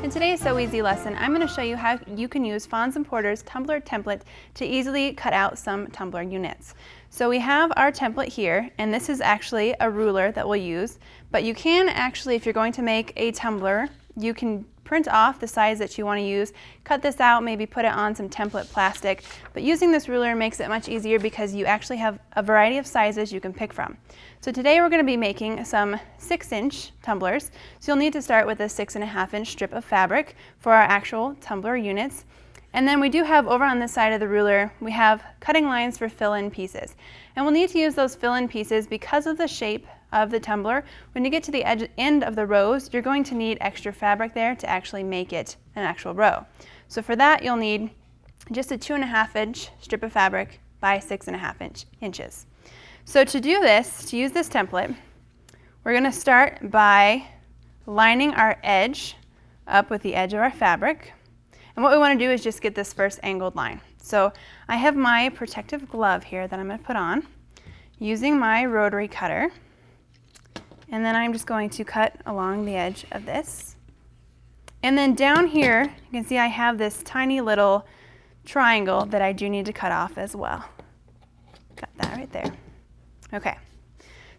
In today's Sew Easy lesson, I'm going to show you how you can use Fons & Porter's Tumbler template to easily cut out some tumbler units. So we have our template here, and this is actually a ruler that we'll use, but you can actually, if you're going to make a tumbler, you can print off the size that you want to use, cut this out, maybe put it on some template plastic, but using this ruler makes it much easier because you actually have a variety of sizes you can pick from. So today we're going to be making some 6-inch tumblers. So you'll need to start with a 6.5-inch strip of fabric for our actual tumbler units. And then we do have over on this side of the ruler, we have cutting lines for fill-in pieces. And we'll need to use those fill-in pieces because of the shape of the tumbler. When you get to the end of the rows, you're going to need extra fabric there to actually make it an actual row. So for that, you'll need just a 2.5-inch strip of fabric by 6.5 inches. So to do this, to use this template, we're going to start by lining our edge up with the edge of our fabric. And what we want to do is just get this first angled line. So I have my protective glove here that I'm going to put on using my rotary cutter. And then I'm just going to cut along the edge of this. And then down here, you can see I have this tiny little triangle that I do need to cut off as well. Got that right there. Okay.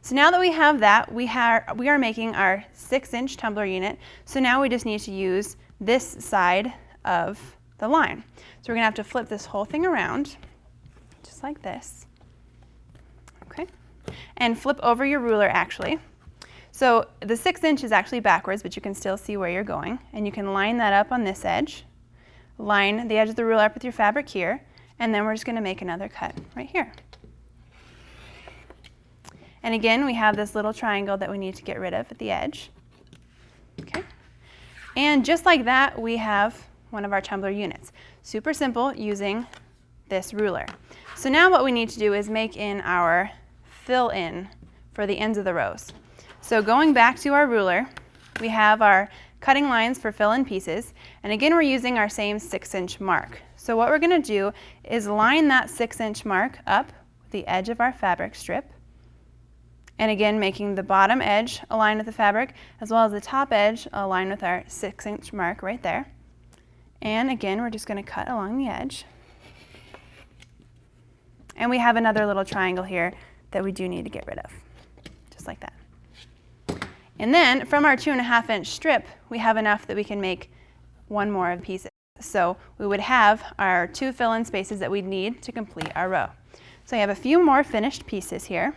So now that we have that, we are making our 6-inch tumbler unit. So now we just need to use this side of the line. So we're going to have to flip this whole thing around, just like this. Okay. And flip over your ruler actually. So the 6-inch is actually backwards, but you can still see where you're going. And you can line that up on this edge. Line the edge of the ruler up with your fabric here. And then we're just going to make another cut right here. And again, we have this little triangle that we need to get rid of at the edge. Okay. And just like that, we have one of our tumbler units. Super simple using this ruler. So now what we need to do is make in our fill-in for the ends of the rows. So going back to our ruler, we have our cutting lines for fill-in pieces. And again, we're using our same 6-inch mark. So what we're going to do is line that 6-inch mark up with the edge of our fabric strip. And again, making the bottom edge align with the fabric, as well as the top edge align with our 6-inch mark right there. And again, we're just going to cut along the edge. And we have another little triangle here that we do need to get rid of, just like that. And then from our 2.5-inch strip, we have enough that we can make one more of pieces. So we would have our 2 fill-in spaces that we'd need to complete our row. So I have a few more finished pieces here.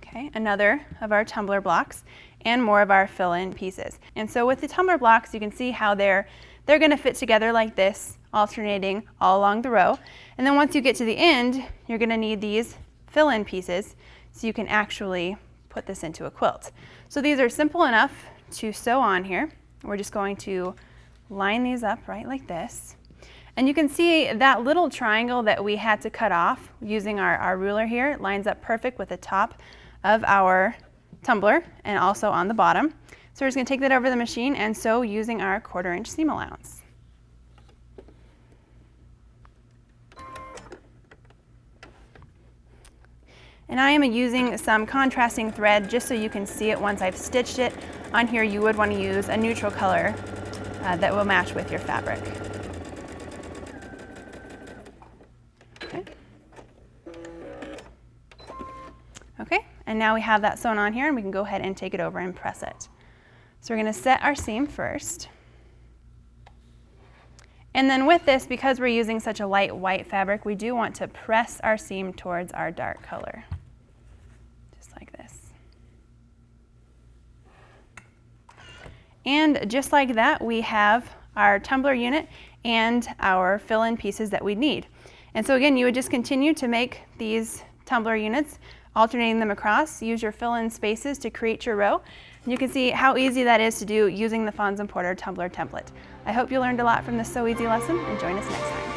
Okay, another of our tumbler blocks and more of our fill-in pieces. And so with the tumbler blocks, you can see how they're going to fit together like this, alternating all along the row. And then once you get to the end, you're going to need these fill-in pieces so you can actually put this into a quilt. So these are simple enough to sew on here. We're just going to line these up right like this. And you can see that little triangle that we had to cut off using our ruler here lines up perfect with the top of our tumbler and also on the bottom. So we're just going to take that over the machine and sew using our 1/4-inch seam allowance. And I am using some contrasting thread just so you can see it once I've stitched it. On here you would want to use a neutral color that will match with your fabric. Okay. Okay, and now we have that sewn on here and we can go ahead and take it over and press it. So we're going to set our seam first. And then with this, because we're using such a light white fabric, we do want to press our seam towards our dark color. Just like this. And just like that, we have our tumbler unit and our fill-in pieces that we need. And so again, you would just continue to make these tumbler units, alternating them across. Use your fill-in spaces to create your row. And you can see how easy that is to do using the Fons & Porter Tumbler template. I hope you learned a lot from this Sew Easy lesson, and join us next time.